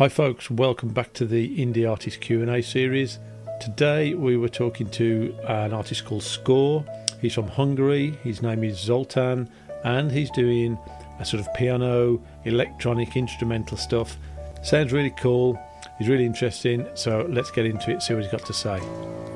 Hi folks, welcome back to the Indie Artist Q&A series. Today we were talking to an artist called Scor. He's from Hungary, his name is Zoltan, and he's doing a sort of piano, electronic, instrumental stuff. Sounds really cool, he's really interesting, so let's get into it, see what he's got to say.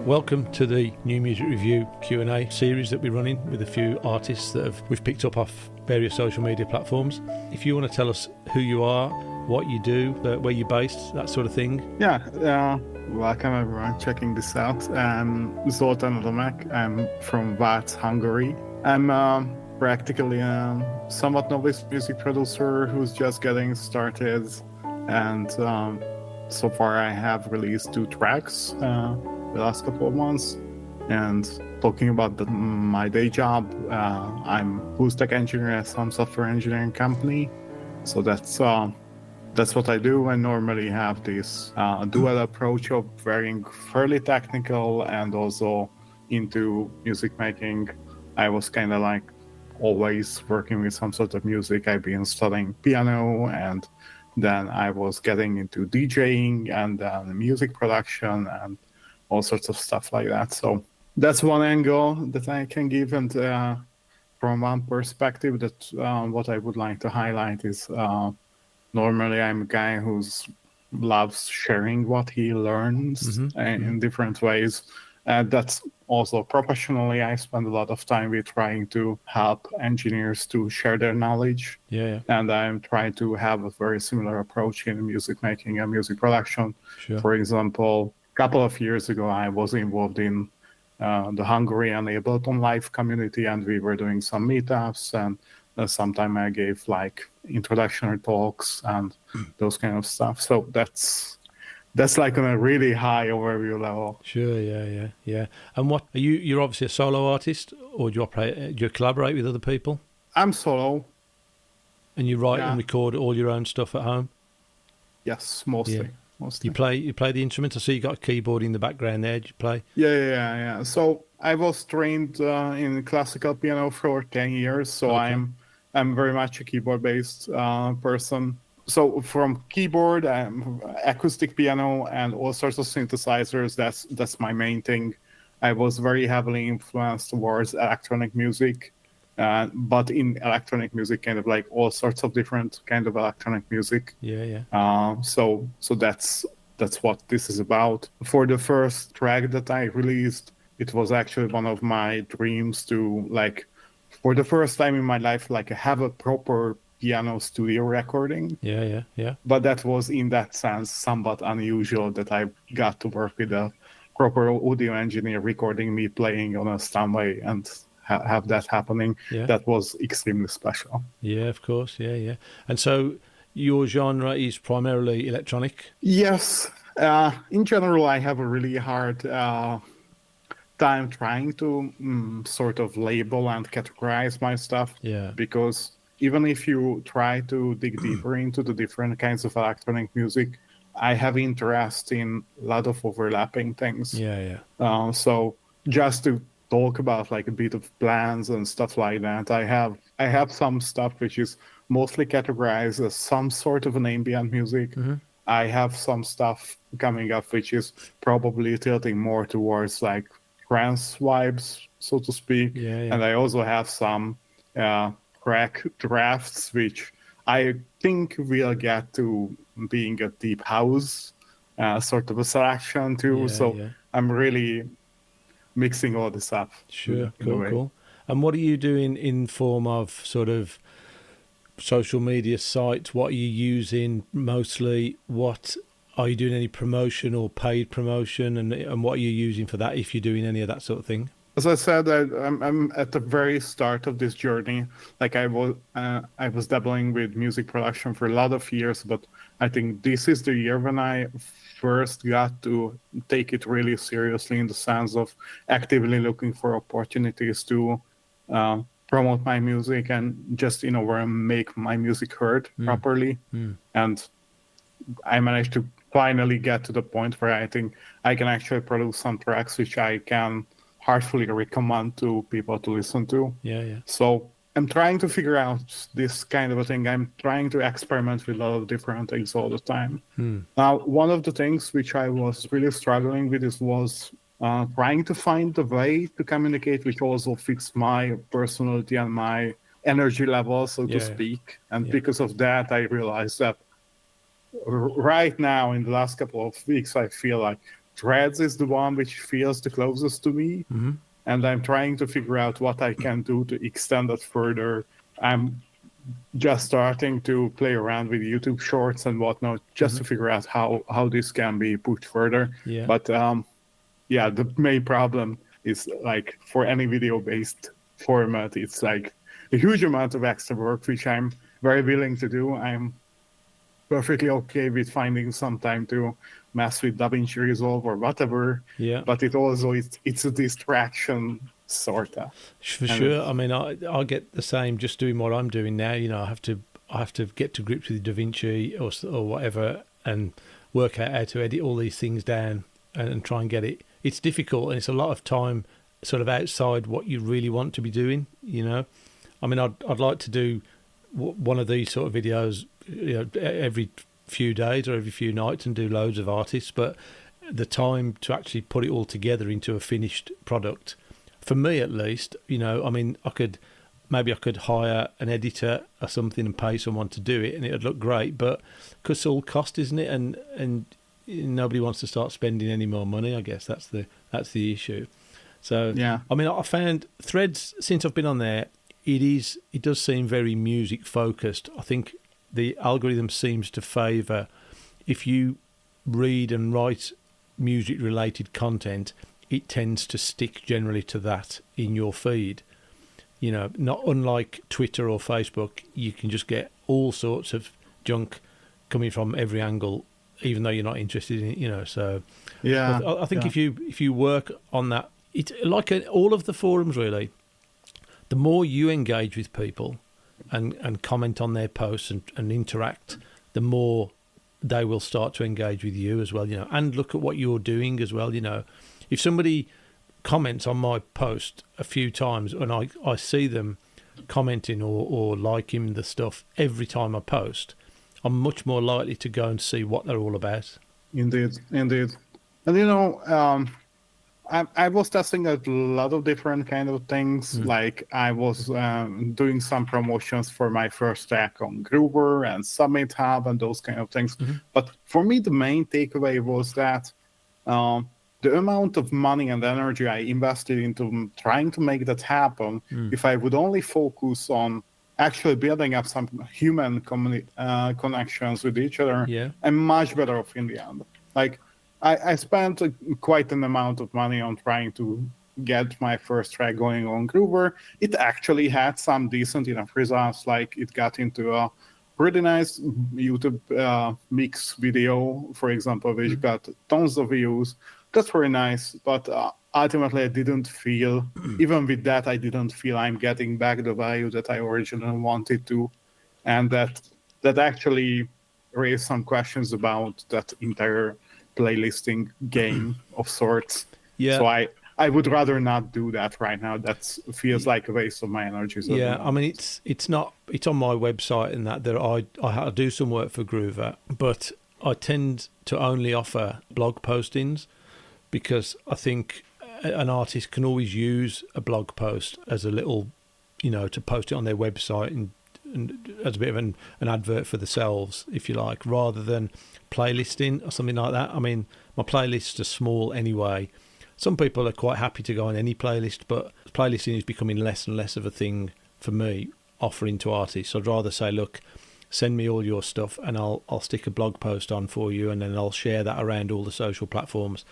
Welcome to the New Music Review Q&A series that we're running with a few artists that we've picked up off various social media platforms. If you want to tell us who you are, what you do, where you're based, that sort of thing. Welcome everyone checking this out. I'm Zoltan. I'm from Vác, Hungary. I'm practically a somewhat novice music producer who's just getting started, and so far I have released 2 tracks the last couple of months. And talking about my day job, I'm full stack engineer at some software engineering company. So that's what I do. I normally have this dual approach of being fairly technical and also into music making. I was kind of like always working with some sort of music. I've been studying piano, and then I was getting into DJing and music production and all sorts of stuff like that. So that's one angle that I can give. And from one perspective, that what I would like to highlight is normally I'm a guy who loves sharing what he learns in different ways. That's also professionally, I spend a lot of time with trying to help engineers to share their knowledge. Yeah. And I'm trying to have a very similar approach in music making and music production. Sure. For example, a couple of years ago, I was involved in the Hungarian Ableton Live community, and we were doing some meetups, and sometime I gave like introductory talks and those kind of stuff. So that's like on a really high overview level. Sure, yeah. And what are you? You're obviously a solo artist, or do you collaborate with other people? I'm solo. And you write and record all your own stuff at home? Yes, mostly. Yeah. You play the instrument. I see you got a keyboard in the background there. Do you play? Yeah. So I was trained in classical piano for 10 years. So okay. I'm very much a keyboard-based person. So from keyboard, acoustic piano, and all sorts of synthesizers, that's my main thing. I was very heavily influenced towards electronic music, but in electronic music, kind of like all sorts of different kind of electronic music. Yeah. So that's what this is about. For the first track that I released, it was actually one of my dreams to, like, for the first time in my life, like, have a proper piano studio recording. Yeah. But that was, in that sense, somewhat unusual that I got to work with a proper audio engineer recording me playing on a Steinway and have that happening. Yeah. That was extremely special. Yeah, of course. Yeah. And so your genre is primarily electronic? Yes. In general, I have a really hard time trying to sort of label and categorize my stuff. Yeah. Because even if you try to dig deeper into the different kinds of electronic music, I have interest in a lot of overlapping things. Yeah. So just to talk about like a bit of plans and stuff like that, I have some stuff which is mostly categorized as some sort of an ambient music. I have some stuff coming up which is probably tilting more towards like trance vibes, so to speak. Yeah. And I also have some track drafts which I think will get to being a deep house sort of a selection too. Yeah. I'm really mixing all this up. Sure, cool. And what are you doing in form of sort of social media sites? What are you using mostly? What are you doing, any promotion or paid promotion, and what are you using for that, if you're doing any of that sort of thing? As I said, I'm at the very start of this journey. Like I was dabbling with music production for a lot of years, but I think this is the year when I first got to take it really seriously, in the sense of actively looking for opportunities to promote my music and just, make my music heard properly. And I managed to finally get to the point where I think I can actually produce some tracks which I can heartfully recommend to people to listen to. Yeah. So I'm trying to figure out this kind of a thing. I'm trying to experiment with a lot of different things all the time. Now, one of the things which I was really struggling with was trying to find a way to communicate which also fits my personality and my energy level, so to speak. And because of that, I realized that right now, in the last couple of weeks, I feel like Threads is the one which feels the closest to me. And I'm trying to figure out what I can do to extend that further. I'm just starting to play around with YouTube Shorts and whatnot, just to figure out how this can be pushed further. Yeah. But the main problem is like for any video-based format, it's like a huge amount of extra work, which I'm very willing to do. I'm perfectly okay with finding some time to mess with DaVinci Resolve or whatever. Yeah. But it's a distraction, sort of. For sure. I mean, I get the same just doing what I'm doing now. You know, I have to get to grips with DaVinci or whatever and work out how to edit all these things down and try and get it. It's difficult and it's a lot of time sort of outside what you really want to be doing, you know. I mean, I'd like to do one of these sort of videos, you know, every few days or every few nights and do loads of artists, but the time to actually put it all together into a finished product, for me at least, you know, I mean, I could hire an editor or something and pay someone to do it and it'd look great, but because it's all cost, isn't it? And nobody wants to start spending any more money. I guess that's the issue. So yeah, I mean, I found Threads, since I've been on there, it does seem very music focused. I think the algorithm seems to favour if you read and write music related content, it tends to stick generally to that in your feed. You know, not unlike Twitter or Facebook, you can just get all sorts of junk coming from every angle, even though you're not interested in it, you know. So yeah, I think if you work on that, it's like all of the forums really. The more you engage with people and comment on their posts and interact, the more they will start to engage with you as well, you know, and look at what you're doing as well, you know. If somebody comments on my post a few times and I see them commenting or liking the stuff every time I post, I'm much more likely to go and see what they're all about. Indeed. And, you know, I was testing a lot of different kind of things. Like I was doing some promotions for my first track on Groover and Summit Hub and those kind of things. But for me, the main takeaway was that the amount of money and energy I invested into trying to make that happen, if I would only focus on actually building up some human connections with each other, I'm much better off in the end. Like, I spent quite an amount of money on trying to get my first track going on Groover. It actually had some decent enough results, like it got into a pretty nice YouTube mix video, for example, which got tons of views. That's very nice, but ultimately I didn't feel, even with that, I didn't feel I'm getting back the value that I originally wanted to. And that actually raised some questions about that entire playlisting game of sorts. Yeah. So I would rather not do that right now. That feels like a waste of my energy. Yeah, I mean, it's on my website and that I do some work for Groover, but I tend to only offer blog postings because I think an artist can always use a blog post as a little, you know, to post it on their website and as a bit of an advert for themselves, if you like, rather than playlisting or something like that. I mean, my playlists are small anyway. Some people are quite happy to go on any playlist, but playlisting is becoming less and less of a thing for me, offering to artists. I'd rather say, look, send me all your stuff and I'll stick a blog post on for you, and then I'll share that around all the social platforms.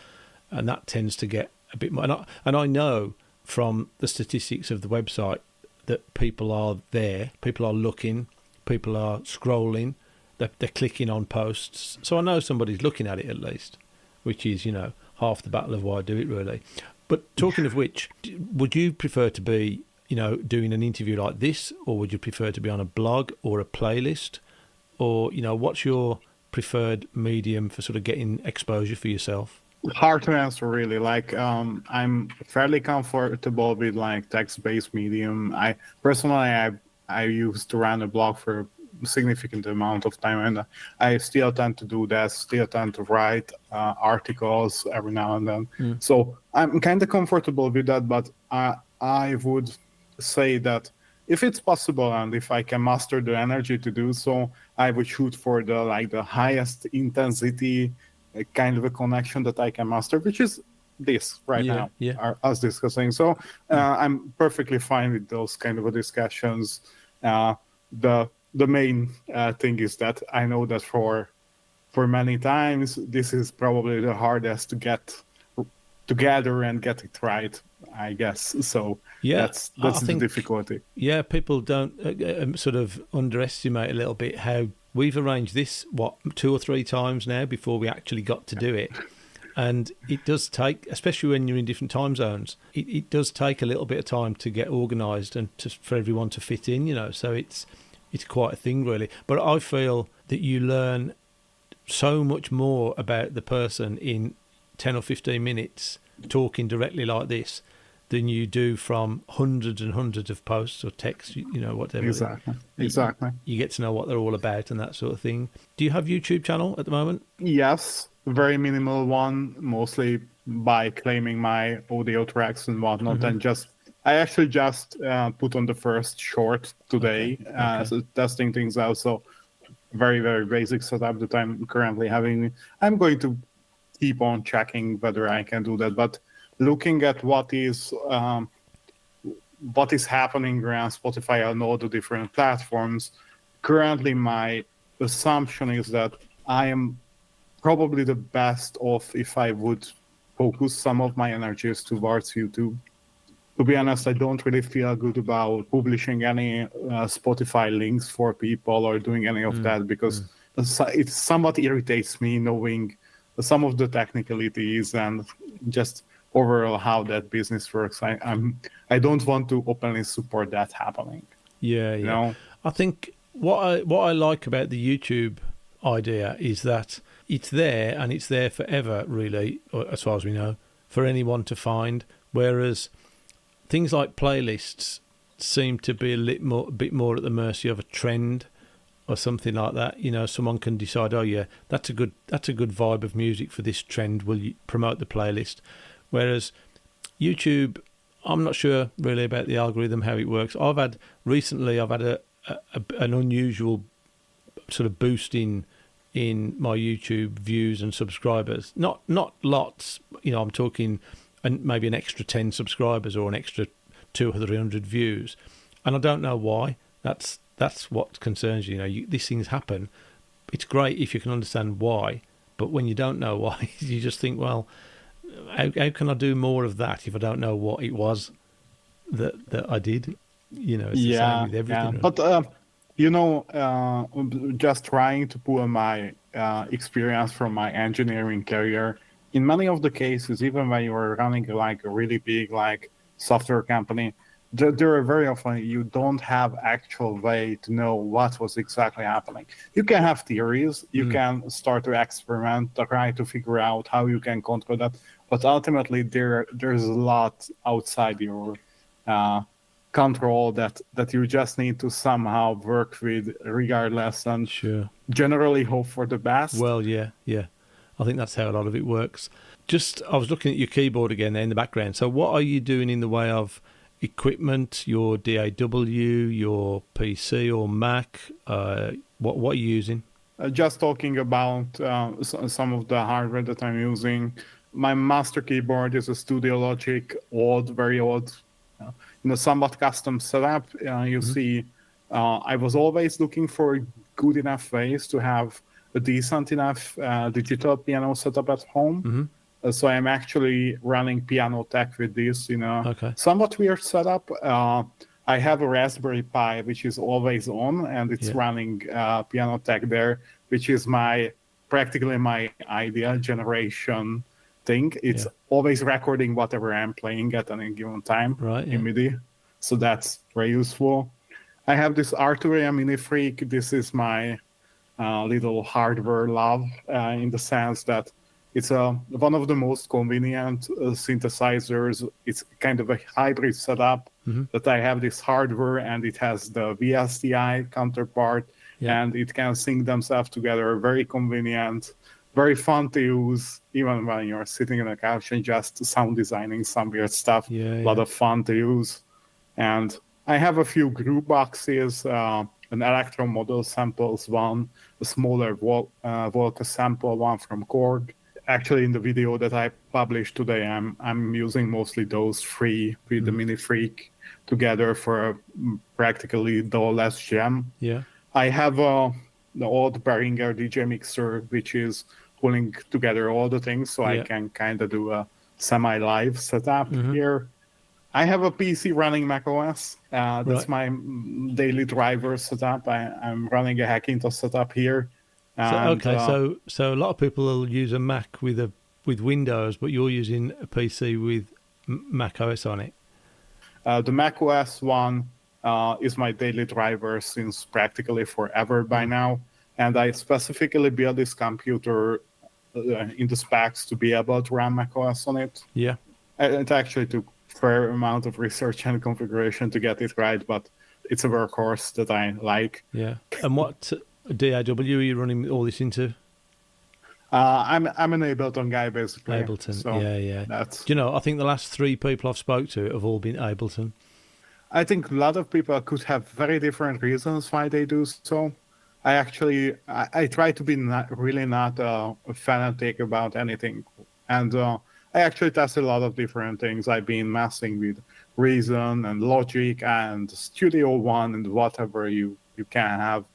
And that tends to get a bit more. And I know from the statistics of the website that people are there, people are looking, people are scrolling, they're clicking on posts. So I know somebody's looking at it at least, which is, you know, half the battle of why I do it, really. But talking of which, would you prefer to be, you know, doing an interview like this, or would you prefer to be on a blog or a playlist? Or, you know, what's your preferred medium for sort of getting exposure for yourself? Hard to answer, really. Like, I'm fairly comfortable with like text-based medium. I personally, I used to run a blog for a significant amount of time, and I still tend to do that. Still tend to write articles every now and then. So I'm kind of comfortable with that. But I would say that if it's possible and if I can muster the energy to do so, I would shoot for the highest intensity kind of a connection that I can master, which is this right Yeah, now, yeah. us discussing. So I'm perfectly fine with those kind of discussions. The main thing is that I know that for many times this is probably the hardest to get together and get it right, I guess. So Yeah, that's I the think, difficulty. yeah, people don't sort of underestimate a little bit how we've arranged this, what, 2 or 3 times now before we actually got to do it. And it does take, especially when you're in different time zones, it does take a little bit of time to get organised and for everyone to fit in, you know. So it's quite a thing, really. But I feel that you learn so much more about the person in 10 or 15 minutes talking directly like this than you do from hundreds and hundreds of posts or texts, you know, whatever. Exactly. Exactly. You get to know what they're all about and that sort of thing. Do you have YouTube channel at the moment? Yes, very minimal one, mostly by claiming my audio tracks and whatnot, and I actually just put on the first short today, Okay. so testing things out. So very, very basic setup that I'm currently having. I'm going to keep on checking whether I can do that, but looking at what is happening around Spotify on all the different platforms, currently my assumption is that I am probably the best off if I would focus some of my energies towards YouTube. To be honest, I don't really feel good about publishing any Spotify links for people or doing any of that because it somewhat irritates me knowing some of the technicalities and just overall how that business works. I don't want to openly support that happening. Yeah, You yeah. know? I think what I like about the YouTube idea is that it's there and it's there forever, really, or as far as we know, for anyone to find. Whereas things like playlists seem to be a bit more at the mercy of a trend or something like that. You know, someone can decide, oh yeah, that's a good vibe of music for this trend. Will you promote the playlist? Whereas YouTube, I'm not sure really about the algorithm, how it works. I've had an unusual sort of boost in my YouTube views and subscribers. Not lots, you know, I'm talking maybe an extra 10 subscribers or an extra 200 or 300 views. And I don't know why. That's what concerns you. You know, these things happen. It's great if you can understand why, but when you don't know why, you just think, well, how can I do more of that if I don't know what it was that I did? You know, it's the same with everything. Yeah. But just trying to pull my experience from my engineering career, in many of the cases, even when you're running like a really big like software company, there are very often you don't have actual way to know what was exactly happening. You can have theories, you can start to experiment, try to figure out how you can control that, but ultimately there's a lot outside your control that you just need to somehow work with regardless and generally hope for the best. Well, yeah. I think that's how a lot of it works. I was looking at your keyboard again there in the background. So what are you doing in the way of equipment, your DAW, your PC or Mac? What are you using? Just talking about some of the hardware that I'm using. My master keyboard is a Studio Logic, very old, somewhat custom setup. You see, I was always looking for good enough ways to have a decent enough digital piano setup at home. So I'm actually running Piano Tech with this in a somewhat weird setup. I have a Raspberry Pi, which is always on, and it's running Piano Tech there, which is practically my ideal generation thing. It's always recording whatever I'm playing at any given time in MIDI. So that's very useful. I have this Arturia Mini Freak. This is my little hardware love in the sense that It's one of the most convenient synthesizers. It's kind of a hybrid setup that I have this hardware and it has the VSTi counterpart and it can sync themselves together. Very convenient, very fun to use, even when you're sitting on a couch and just sound designing some weird stuff. A lot of fun to use. And I have a few group boxes, an Electro model samples one, a smaller Volca sample one from Korg. Actually, in the video that I published today, I'm using mostly those three with the Mini Freak together for practically the less jam. Yeah. I have the old Behringer DJ mixer, which is pulling together all the things, so I can kind of do a semi-live setup here. I have a PC running macOS. That's my daily driver setup. I'm running a Hackintosh setup here. And, so a lot of people will use a Mac with Windows, but you're using a PC with Mac OS on it. The Mac OS one is my daily driver since practically forever by now, and I specifically built this computer in the specs to be able to run Mac OS on it. Yeah, it actually took a fair amount of research and configuration to get it right, but it's a workhorse that I like. Yeah, and what DAW are you running all this into? I'm an Ableton guy, basically. Ableton, so yeah. That's... Do you know, I think the last 3 people I've spoke to have all been Ableton. I think a lot of people could have very different reasons why they do so. I try to be not a fanatic about anything. And I actually test a lot of different things. I've been messing with Reason and Logic and Studio One and whatever you can have.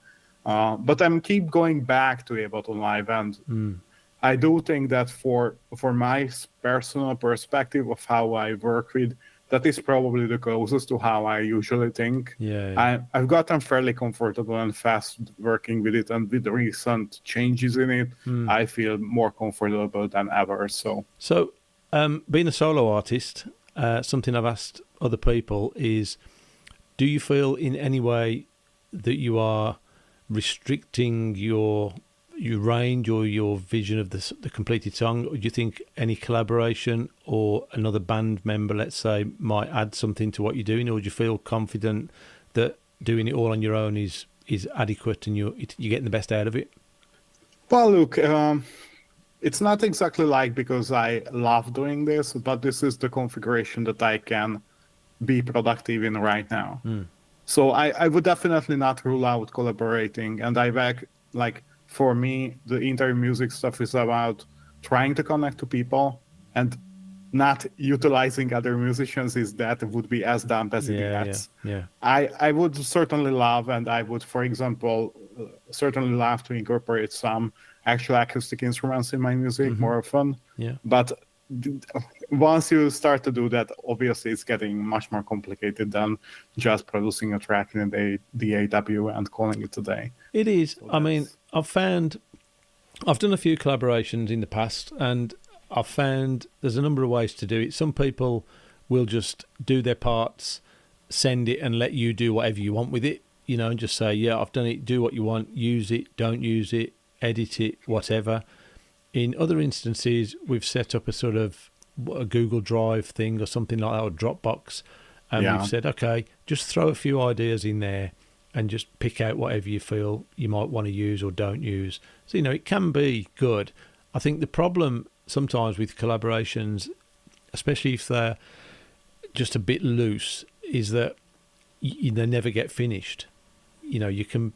But I'm keep going back to Ableton Live, and I do think that for my personal perspective of how I work with, that is probably the closest to how I usually think. Yeah. I've gotten fairly comfortable and fast working with it, and with the recent changes in it, I feel more comfortable than ever. So being a solo artist, something I've asked other people is, do you feel in any way that you are restricting your range or your vision of the completed song? Or do you think any collaboration or another band member, let's say, might add something to what you're doing, or do you feel confident that doing it all on your own is adequate and you're getting the best out of it? Well, look, it's not exactly like because I love doing this, but this is the configuration that I can be productive in right now. So I would definitely not rule out collaborating. And for me, the entire music stuff is about trying to connect to people, and not utilizing other musicians would be as dumb as it gets. Yeah. I would certainly love, and I would, for example, certainly love to incorporate some actual acoustic instruments in my music more often. Yeah. But once you start to do that, obviously it's getting much more complicated than just producing a track in the DAW and calling it a day. It is. So I mean, I've done a few collaborations in the past, and I've found there's a number of ways to do it. Some people will just do their parts, send it, and let you do whatever you want with it, and just say, yeah, I've done it, do what you want, use it, don't use it, edit it, whatever. In other instances, we've set up a sort of a Google Drive thing or something like that, or Dropbox, and we've said, okay, just throw a few ideas in there and just pick out whatever you feel you might want to use or don't use. So, it can be good. I think the problem sometimes with collaborations, especially if they're just a bit loose, is that they never get finished.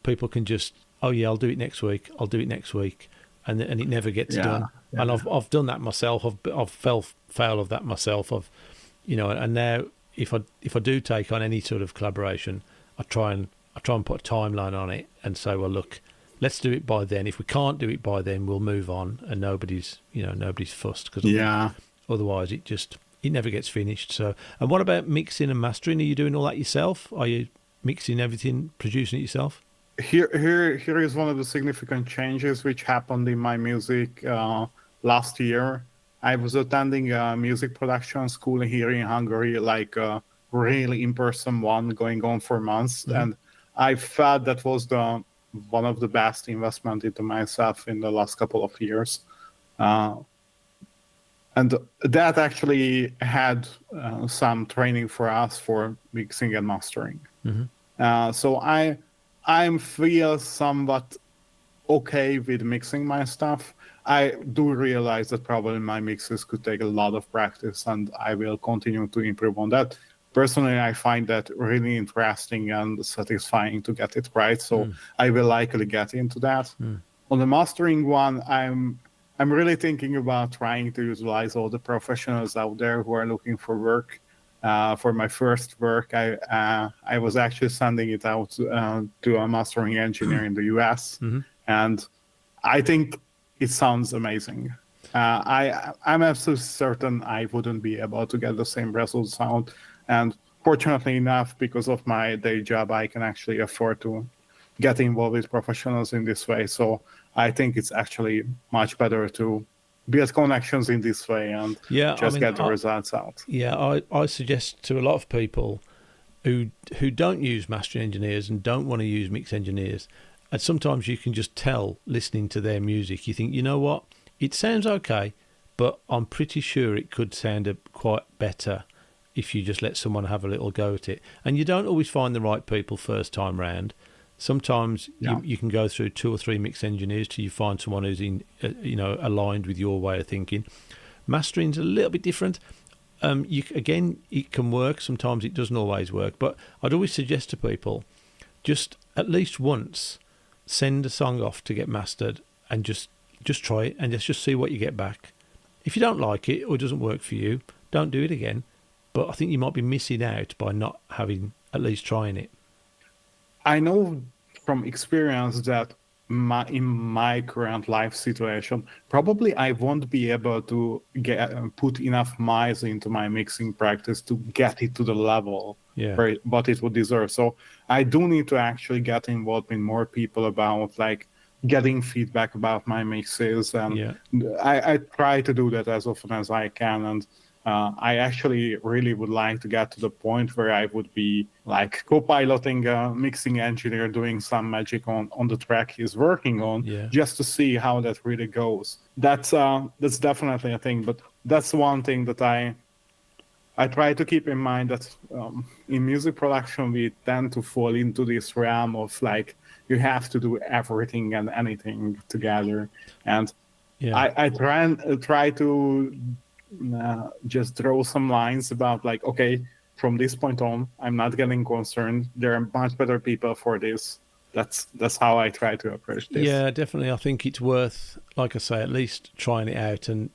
People can just, oh yeah, I'll do it next week, and it never gets done. Yeah. And I've done that myself. I've fell foul of that myself. And now if I do take on any sort of collaboration, I try and put a timeline on it and say, well, look, let's do it by then. If we can't do it by then, we'll move on, and nobody's fussed, because otherwise it never gets finished. So, and what about mixing and mastering? Are you doing all that yourself? Are you mixing everything, producing it yourself? Here is one of the significant changes which happened in my music last year. I was attending a music production school here in Hungary, like a really in-person one going on for months. And I felt that was one of the best investment into myself in the last couple of years. And that actually had some training for us for mixing and mastering. So I'm feel somewhat okay with mixing my stuff. I do realize that probably my mixes could take a lot of practice, and I will continue to improve on that. Personally, I find that really interesting and satisfying to get it right, so I will likely get into that. On the mastering one, I'm really thinking about trying to utilize all the professionals out there who are looking for work. For my first work, I was actually sending it out to a mastering engineer in the US, and I think it sounds amazing. I'm absolutely certain I wouldn't be able to get the same results out, and fortunately enough, because of my day job, I can actually afford to get involved with professionals in this way. So I think it's actually much better to build connections in this way and Yeah, I just mean, get the results out. yeah, I suggest to a lot of people who don't use mastering engineers and don't want to use mix engineers, and sometimes you can just tell listening to their music, you think, you know what, it sounds okay, but I'm pretty sure it could sound quite better if you just let someone have a little go at it. And you don't always find the right people first time round. Sometimes you can go through 2 or 3 mix engineers till you find someone who's aligned with your way of thinking. Mastering's a little bit different. It can work. Sometimes it doesn't always work. But I'd always suggest to people, just at least once, send a song off to get mastered and just try it and just see what you get back. If you don't like it or it doesn't work for you, don't do it again. But I think you might be missing out by not having at least trying it. I know from experience that in my current life situation, probably I won't be able to put enough miles into my mixing practice to get it to the level where what it would deserve. So I do need to actually get involved with more people about like getting feedback about my mixes, and I try to do that as often as I can. And I actually really would like to get to the point where I would be like co-piloting a mixing engineer doing some magic on the track he's working on, just to see how that really goes. That's definitely a thing, but that's one thing that I try to keep in mind, that in music production we tend to fall into this realm of like you have to do everything and anything together, and I try to just draw some lines about like, okay, from this point on, I'm not getting concerned. There are much better people for this. That's how I try to approach this. Yeah, definitely. I think it's worth, like I say, at least trying it out. And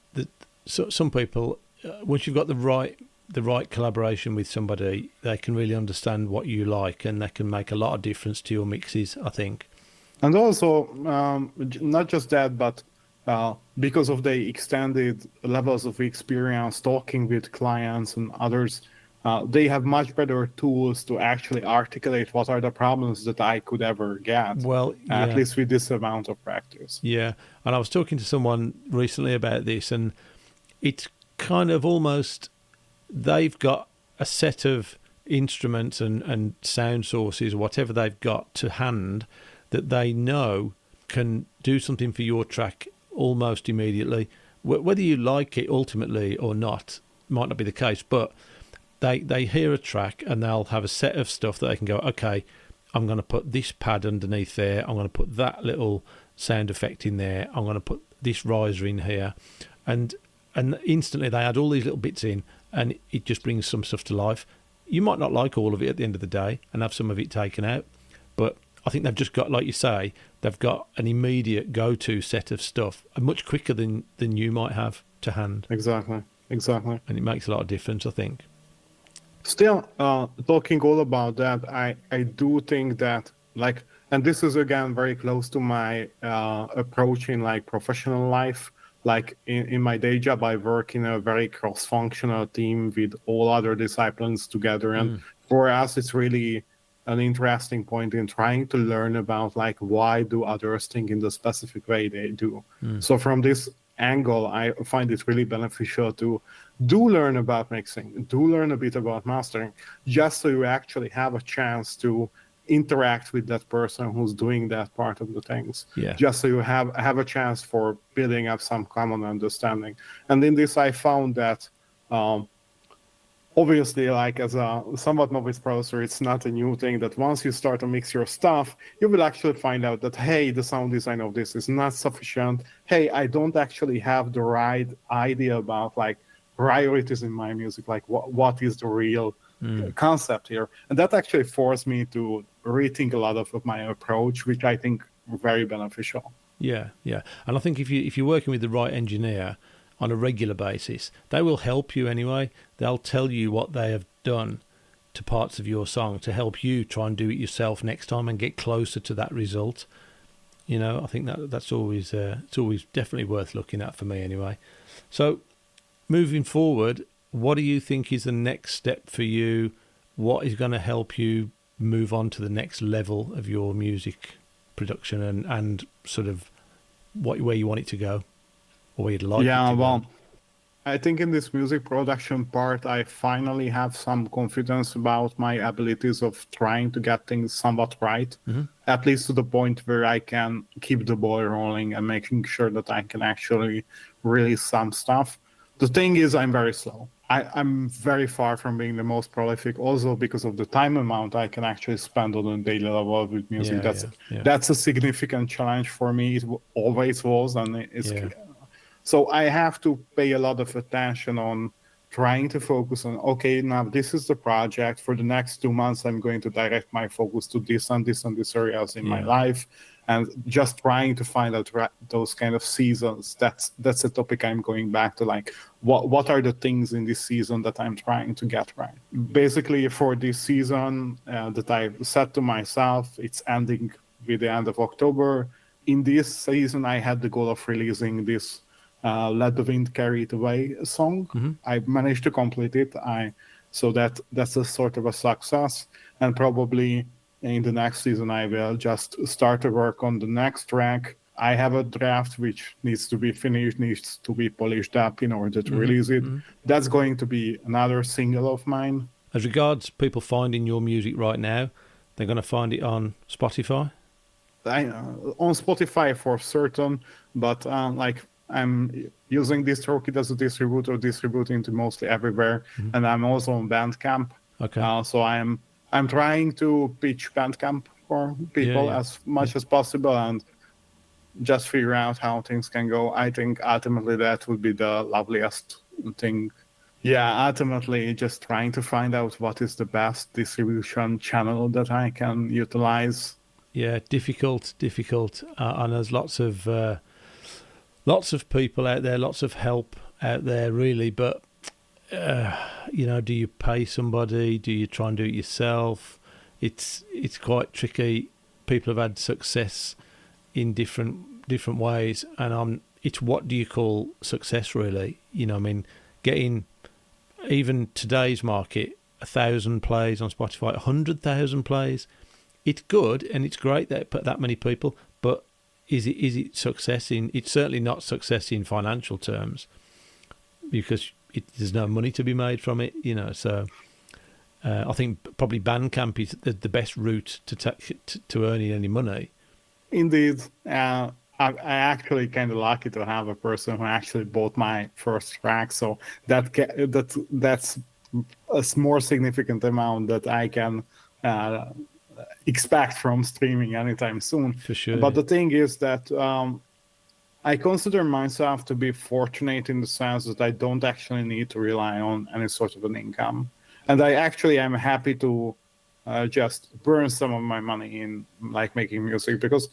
some people, once you've got the right collaboration with somebody, they can really understand what you like, and they can make a lot of difference to your mixes, I think. And also, not just that, but because of the extended levels of experience talking with clients and others, they have much better tools to actually articulate what are the problems that I could ever get. Well, at least with this amount of practice. Yeah, and I was talking to someone recently about this, and it's kind of almost they've got a set of instruments and sound sources, or whatever they've got to hand, that they know can do something for your track almost immediately. Whether you like it ultimately or not might not be the case, but they hear a track and they'll have a set of stuff that they can go, okay, I'm going to put this pad underneath there, I'm going to put that little sound effect in there, I'm going to put this riser in here, and instantly they add all these little bits in, and it just brings some stuff to life. You might not like all of it at the end of the day and have some of it taken out, but I think they've just got, like you say, they've got an immediate go-to set of stuff, much quicker than you might have to hand. Exactly. And it makes a lot of difference, I think. Still, talking all about that, I do think that, like, and this is again very close to my approach in like professional life. Like in my day job, I work in a very cross-functional team with all other disciplines together, and for us, it's really an interesting point in trying to learn about like why do others think in the specific way they do. So from this angle, I find it really beneficial to do learn about mixing, do learn a bit about mastering, just so you actually have a chance to interact with that person who's doing that part of the things, Yeah. just so you have a chance for building up some common understanding. And in this, I found that obviously, like as a somewhat novice producer, it's not a new thing that once you start to mix your stuff, you will actually find out that, hey, the sound design of this is not sufficient. Hey, I don't actually have the right idea about like priorities in my music, like what is the real concept here. And that actually forced me to rethink a lot of my approach, which I think very beneficial. Yeah, yeah. And I think if you're working with the right engineer on a regular basis, they will help you anyway. They'll tell you what they have done to parts of your song to help you try and do it yourself next time and get closer to that result. You know, I think that's always it's always definitely worth looking at for me anyway. So moving forward, what do you think is the next step for you? What is going to help you move on to the next level of your music production and sort of where you want it to go, or where you'd like it to well, go? I think in this music production part, I finally have some confidence about my abilities of trying to get things somewhat right, at least to the point where I can keep the ball rolling and making sure that I can actually release some stuff. The thing is, I'm very slow. I'm very far from being the most prolific, also because of the time amount I can actually spend on a daily level with music. Yeah. That's a significant challenge for me. It always was, and it's so I have to pay a lot of attention on trying to focus on, okay, now this is the project. For the next 2 months, I'm going to direct my focus to this and this and this areas in my life. And just trying to find out those kind of seasons. That's a topic I'm going back to, like, what are the things in this season that I'm trying to get right? Basically, for this season that I set to myself, it's ending with the end of October. In this season, I had the goal of releasing this Let the Wind Carry It Away song. I managed to complete it. So that's a sort of a success. And probably in the next season, I will just start to work on the next track. I have a draft which needs to be finished, needs to be polished up in order to release it. That's going to be another single of mine. As regards people finding your music right now, they're going to find it on Spotify? On Spotify for certain, but like I'm using DistroKid as a distributor, distributing to mostly everywhere, and I'm also on Bandcamp. Okay. So I'm trying to pitch Bandcamp for people as much as possible and just figure out how things can go. I think ultimately that would be the loveliest thing. Yeah, ultimately just trying to find out what is the best distribution channel that I can utilize. Yeah, difficult. And there's lots of people out there, lots of help out there, really. But do you pay somebody? Do you try and do it yourself? It's quite tricky. People have had success in different ways, and it's what do you call success, really? Getting even today's market, 1,000 plays on Spotify, 100,000 plays. It's good and it's great that put that many people, but is it success in? It's certainly not success in financial terms, because there's no money to be made from it. So I think probably Bandcamp is the best route to earning any money. Indeed. I actually kind of lucky to have a person who actually bought my first track, so that's a more significant amount that I can expect from streaming anytime soon. For sure. But the thing is that I consider myself to be fortunate in the sense that I don't actually need to rely on any sort of an income, and I actually am happy to just burn some of my money in like making music, because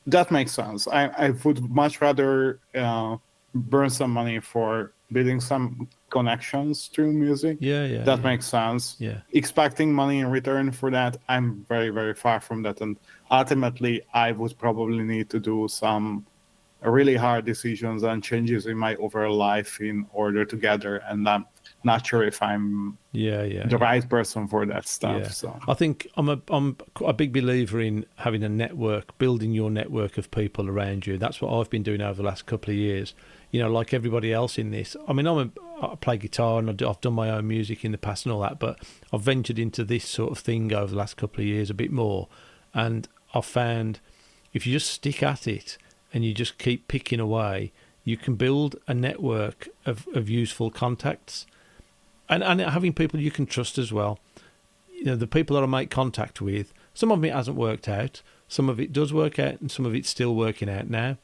that makes sense. I would much rather burn some money for building some connections through music. That makes sense. Expecting money in return for that, I'm very, very far from that. And ultimately, I would probably need to do some really hard decisions and changes in my overall life in order to get there. And I'm not sure if I'm the right person for that stuff. So I think I'm a big believer in having a network, building your network of people around you. That's what I've been doing over the last couple of years. Like everybody else in this. I mean, I play guitar and I've done my own music in the past and all that, but I've ventured into this sort of thing over the last couple of years a bit more, and I've found if you just stick at it and you just keep picking away, you can build a network of useful contacts, and having people you can trust as well. You know, the people that I make contact with, some of it hasn't worked out, some of it does work out, and some of it's still working out now.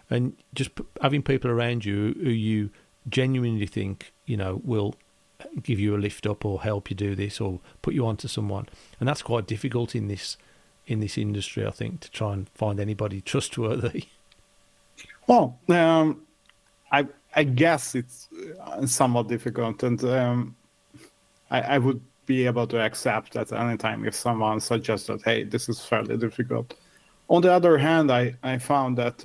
And just having people around you who you genuinely think, you know, will give you a lift up or help you do this or put you onto someone. And that's quite difficult in this industry, I think, to try and find anybody trustworthy. Well, I guess it's somewhat difficult, and I would be able to accept that anytime if someone suggests that, hey, this is fairly difficult. On the other hand, I found that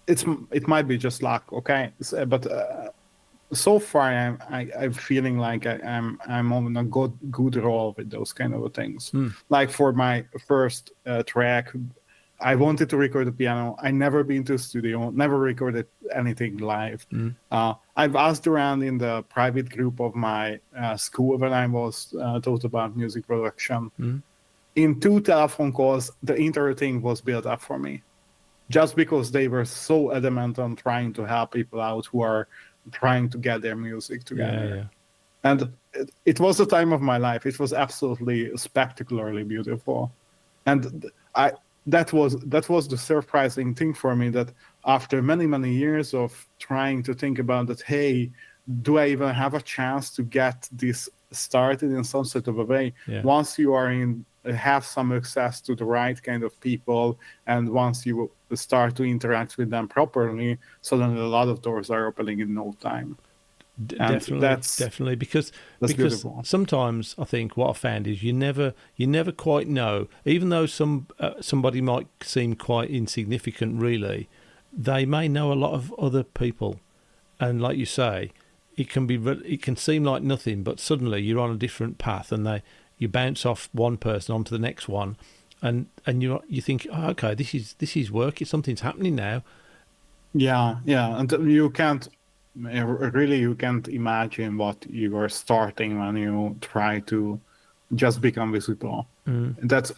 it might be just luck, okay? But so far I'm feeling like I'm on a good roll with those kind of things. Like for my first track, I wanted to record the piano. I never been to a studio, never recorded anything live. I've asked around in the private group of my school when I was taught about music production. In 2 telephone calls, the entire thing was built up for me. Just because they were so adamant on trying to help people out who are trying to get their music together. Yeah. And it was the time of my life. It was absolutely spectacularly beautiful. And that was the surprising thing for me, that after many, many years of trying to think about that, hey, do I even have a chance to get this started in some sort of a way? Once you are have some access to the right kind of people, and once you start to interact with them properly, suddenly a lot of doors are opening in no time. Definitely, because beautiful. Sometimes I think what I found is you never quite know, even though somebody might seem quite insignificant, really, they may know a lot of other people, and like you say, it can seem like nothing, but suddenly you're on a different path, and you bounce off one person onto the next one, and you think, oh, okay, this is working, something's happening now. Yeah, and you can't imagine what you are starting when you try to just become visible. That's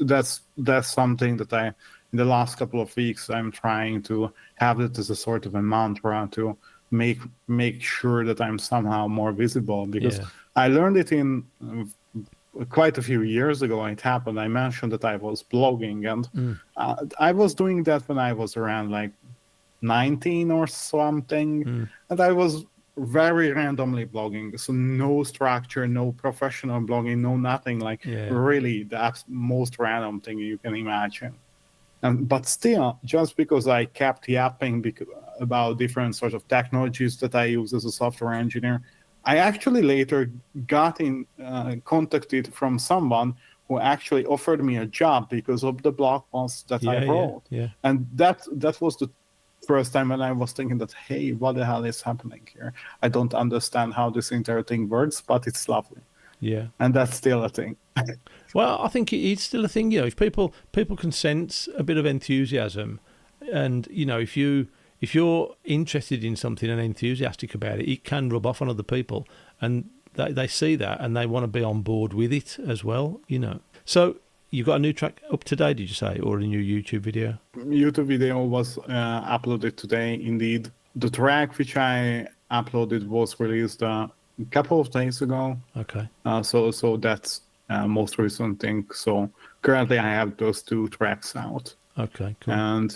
something that in the last couple of weeks I'm trying to have it as a sort of a mantra to make sure that I'm somehow more visible, because I learned it in quite a few years ago. It happened. I mentioned that I was blogging, and I was doing that when I was around like 19 or something, and I was very randomly blogging, so no structure, no professional blogging, no nothing, really the most random thing you can imagine. But still, just because I kept yapping about different sorts of technologies that I use as a software engineer, I actually later got contacted from someone who actually offered me a job because of the blog posts that I wrote. And that was the first time when I was thinking that, hey, what the hell is happening here? I don't understand how this entire thing works, but it's lovely. Yeah. And that's still a thing. Well, I think it's still a thing. You know, if people can sense a bit of enthusiasm, and you know, if you're interested in something and enthusiastic about it, it can rub off on other people, and they see that and they want to be on board with it as well. You know, so you've got a new track up today, did you say, or a new YouTube video? YouTube video was uploaded today, indeed. The track which I uploaded was released a couple of days ago. Okay. So that's most recent thing. So currently I have those 2 tracks out. Okay, cool. And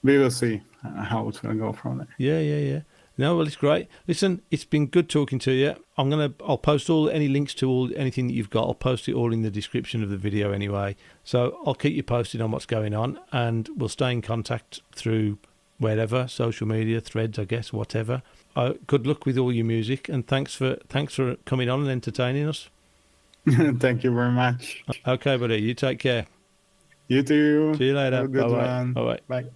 we will see how it's going to go from there. Yeah. No, well, it's great. Listen, it's been good talking to you. I'll post any links to anything that you've got. I'll post it all in the description of the video anyway. So I'll keep you posted on what's going on, and we'll stay in contact through wherever, social media, Threads, I guess, whatever. Good luck with all your music, and thanks for coming on and entertaining us. Thank you very much. Okay, buddy. You take care. You too. See you later. Have a good Bye-bye. one. Bye-bye. Bye.